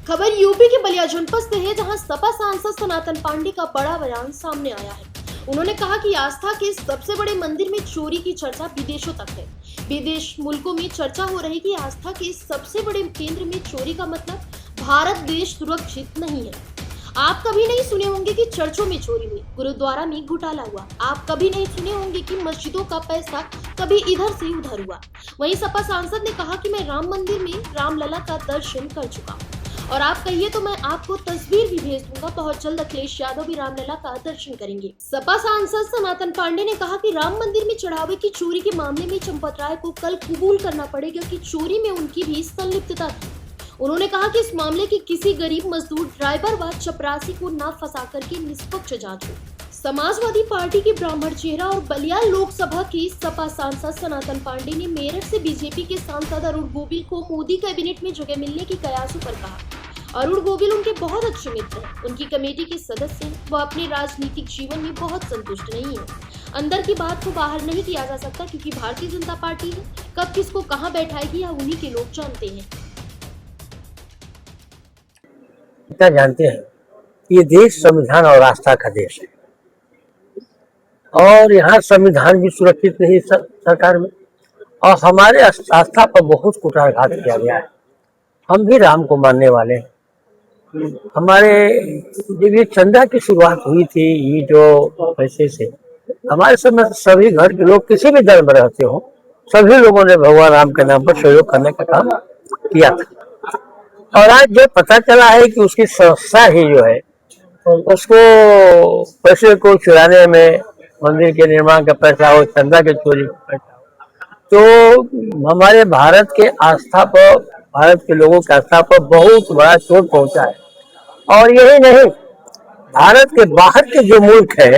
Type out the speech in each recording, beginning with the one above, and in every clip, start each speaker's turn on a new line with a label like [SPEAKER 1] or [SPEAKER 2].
[SPEAKER 1] खबर यूपी के बलिया जनपद से है, जहां सपा सांसद सनातन पांडे का बड़ा बयान सामने आया है। उन्होंने कहा कि आस्था के सबसे बड़े मंदिर में चोरी की चर्चा विदेशों तक है। विदेश मुल्कों में चर्चा हो रही कि आस्था के सबसे बड़े केंद्र में चोरी का मतलब भारत देश सुरक्षित नहीं है। आप कभी नहीं सुने होंगे कि चर्चों में चोरी हुई, गुरुद्वारा में घोटाला हुआ। आप कभी नहीं सुने होंगे कि मस्जिदों का पैसा कभी इधर से उधर हुआ। वहीं सपा सांसद ने कहा कि मैं राम मंदिर में रामलला का दर्शन कर चुका, और आप कहिए तो मैं आपको तस्वीर भी भेज दूंगा। बहुत जल्द अखिलेश यादव भी रामलला का दर्शन करेंगे। सपा सांसद सनातन पांडे ने कहा कि राम मंदिर में चढ़ावे की चोरी के मामले में चंपत राय को कल कबूल करना पड़ेगा कि चोरी में उनकी भी संलिप्तता थी। उन्होंने कहा कि इस मामले की किसी गरीब मजदूर, ड्राइवर व चपरासी को न फंसा करके निष्पक्ष जांच हो। समाजवादी पार्टी के ब्राह्मण चेहरा और बलिया लोकसभा की सपा सांसद सनातन पांडे ने मेरठ से बीजेपी के सांसद अरुण गोविल को मोदी कैबिनेट में जगह मिलने की कयासों पर कहा। अरुण गोविल उनके बहुत अच्छे मित्र हैं, उनकी कमेटी के सदस्य हैं। वह अपने राजनीतिक जीवन में बहुत संतुष्ट नहीं है। अंदर की बात को बाहर नहीं किया जा सकता, क्योंकि भारतीय जनता पार्टी है, कब किसको कहाँ बैठाएगी यह उन्हीं के लोग जानते हैं।
[SPEAKER 2] इतना जानते हैं ये देश संविधान और आस्था का देश है, और यहाँ संविधान भी सुरक्षित नहीं सरकार में, और हमारे आस्था पर बहुत कुठारघात किया गया है। हम भी राम को मानने वाले हैं। हमारे जब ये चंदा की शुरुआत हुई थी, ये जो पैसे से, हमारे समय सभी घर के लोग किसी भी धर्म में रहते हो, सभी लोगों ने भगवान राम के नाम पर सहयोग करने का काम किया था। और आज जो पता चला है कि उसकी संस्था ही जो है उसको पैसे को चुराने में, मंदिर के निर्माण का पैसा हो, चंदा के चोरी का पैसा हो, तो हमारे भारत के आस्था पर, भारत के लोगों की आस्था पर बहुत बड़ा चोट पहुंचा है। और यही नहीं, भारत के बाहर के जो मुल्क है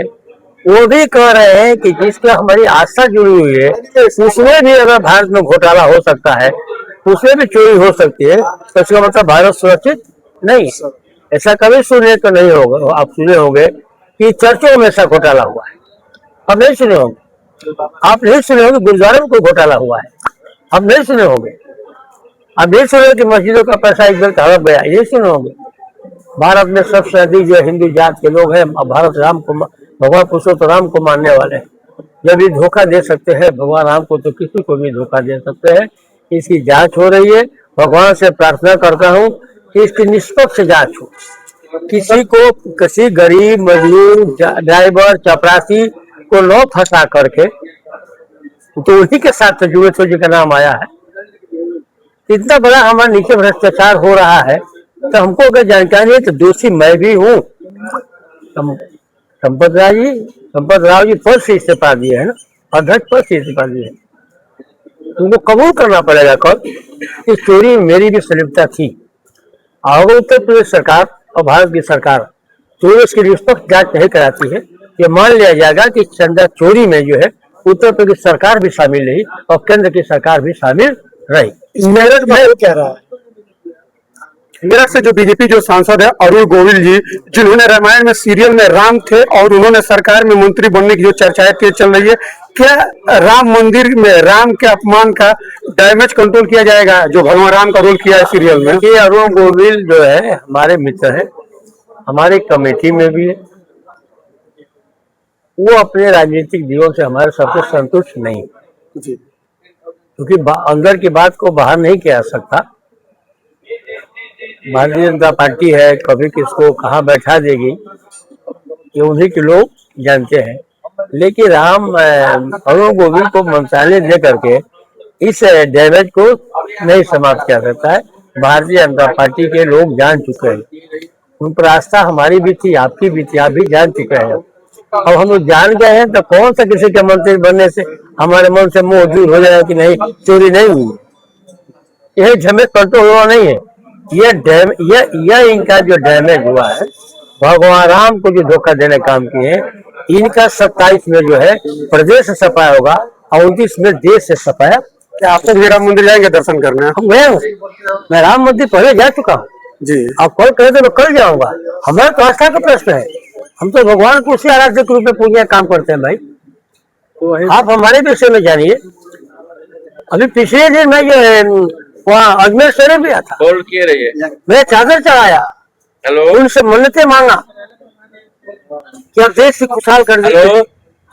[SPEAKER 2] वो भी कह रहे हैं कि जिसके हमारी आस्था जुड़ी हुई है उसमें भी अगर भारत में घोटाला हो सकता है, उसमें भी चोरी हो सकती है, तो इसका मतलब भारत सुरक्षित नहीं। ऐसा कभी सुनने तो नहीं होगा। आप सुने होंगे कि चर्चों में ऐसा घोटाला हुआ है, आप नहीं सुने होंगे। आप नहीं सुने होंगे गुरुद्वारे में कोई घोटाला हुआ है, आप नहीं सुने होंगे। आप नहीं सुने कि मस्जिदों का पैसा एक बार हड़प गया, ये सुने होंगे। भारत में सबसे अधिक जो हिंदू जात के लोग हैं, भारत राम को, भगवान पुरुषोत्तम राम को मानने वाले हैं। जब भी धोखा दे सकते हैं भगवान राम को, तो किसी को भी धोखा दे सकते हैं। इसकी जांच हो रही है। भगवान से प्रार्थना करता हूँ कि इसकी निष्पक्ष जांच हो। किसी को, किसी गरीब मजदूर, ड्राइवर, चपरासी को न फंसा करके, तो उन्हीं के साथ जुड़े थे जिनका नाम आया है। इतना बड़ा हमारे नीचे भ्रष्टाचार हो रहा है, तो हमको अगर जानकारी है तो दोषी मैं भी हूँ। संपत राव जी पद से इस्तीफा दिए है ना, अध्यक्ष पद से इस्तीफा दिए। उनको कबूल करना पड़ेगा कब कि चोरी में मेरी भी संलिप्तता थी। और उत्तर प्रदेश सरकार और भारत की सरकार चोरी इसकी निष्पक्ष जांच नहीं कराती है, ये मान लिया जाएगा कि चंदा चोरी में जो है उत्तर प्रदेश सरकार भी शामिल रही और केंद्र की सरकार भी शामिल रही।
[SPEAKER 3] मेरठ में कह रहा है, मेरठ से जो बीजेपी जो सांसद है अरुण गोविल जी, जिन्होंने रामायण में सीरियल में राम थे और उन्होंने सरकार में मंत्री बनने की जो चर्चाएं चल रही है, क्या राम मंदिर में राम के अपमान का डैमेज कंट्रोल किया जाएगा जो भगवान राम का रोल किया है सीरियल में?
[SPEAKER 2] ये अरुण गोविल जो है हमारे मित्र है, हमारे कमेटी में भी है। वो अपने राजनीतिक जीवन से हमारे सबसे संतुष्ट नहीं, क्योंकि अंदर की बात को बाहर नहीं किया सकता। भारतीय जनता पार्टी है, कभी किसको कहाँ बैठा देगी ये उन्हीं के लोग जानते हैं। लेकिन अरुण गोविल को मंत्रालय दे करके इस डैमेज को नहीं समाप्त किया सकता है। भारतीय जनता पार्टी के लोग जान चुके हैं, उन पर आस्था हमारी भी थी, आपकी भी थी, आप भी जान चुके हैं। अब हम लोग जान गए हैं तो कौन सा किसी के मंत्री बनने से हमारे मन से मोह दूर हो जाएगा कि नहीं चोरी नहीं हुई। यह झमेला कंट्रोल हुआ नहीं है। यह इनका जो डैमेज हुआ है, भगवान राम को जो धोखा देने काम किए हैं, इनका 27 में जो है प्रदेश से सफाया होगा और 29 में देश से सफाया।
[SPEAKER 3] क्या आप लोग राम मंदिर जाएंगे दर्शन करने?
[SPEAKER 2] हम गए हूँ, मैं राम मंदिर पहले जा चुका हूँ
[SPEAKER 3] जी।
[SPEAKER 2] आप कॉल करें तो मैं कल जाऊंगा। हमारा तो आस्था का प्रश्न है, हम तो भगवान को उसी आराध्य के रूप में पूजने का काम करते हैं भाई। तो आप हमारे विषय में जानिए। अभी पिछले दिन मैं जो वहाँ अजमेर शरीफ भी आता,
[SPEAKER 4] होल्ड किए रहिए।
[SPEAKER 2] मैं चादर चढ़ाया,
[SPEAKER 4] हेलो
[SPEAKER 2] उनसे मन्नतें मांगा कि आप देश से खुशहाल कर दीजिए,
[SPEAKER 4] हेलो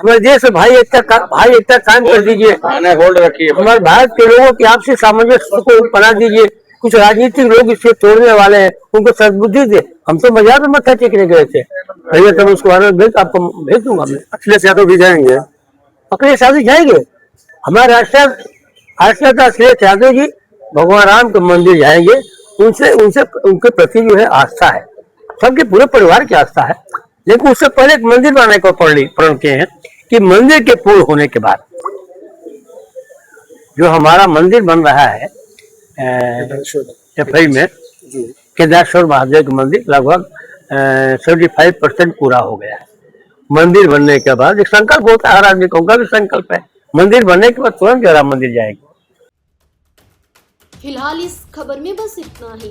[SPEAKER 2] हमारे देश में भाई एकता कायम कर दीजिए,
[SPEAKER 4] खाना होल्ड रखिए।
[SPEAKER 2] हमारे भारत के लोगों की आपसी सामंजस्य को बना दीजिए। कुछ राजनीतिक लोग इसे तोड़ने वाले हैं, उनको सद्बुद्धि दे। हम तो बाजार में मत्था टेकने गए थे, भैया तब उसको आपको भेज दूंगा मैं।
[SPEAKER 3] अखिलेश यादव भी जाएंगे।
[SPEAKER 2] अखिलेश यादव जाएंगे, हमारे राष्ट्रपिता अखिलेश यादव जी भगवान राम के मंदिर जाएंगे, उनसे उनसे उनके प्रति जो है आस्था है, सबके पूरे परिवार की आस्था है। लेकिन उससे पहले एक मंदिर बनाने को प्रण किए हैं कि मंदिर के पूर्ण होने के बाद जो हमारा मंदिर बन रहा है चपई में केदारेश्वर महादेव का मंदिर लगभग 75% पूरा हो गया है। मंदिर बनने के बाद एक संकल्प होता है, हर आदमी का उनका भी संकल्प है, मंदिर बनने के बाद तुरंत जरा मंदिर जाएंगे।
[SPEAKER 1] फिलहाल इस खबर में बस इतना ही।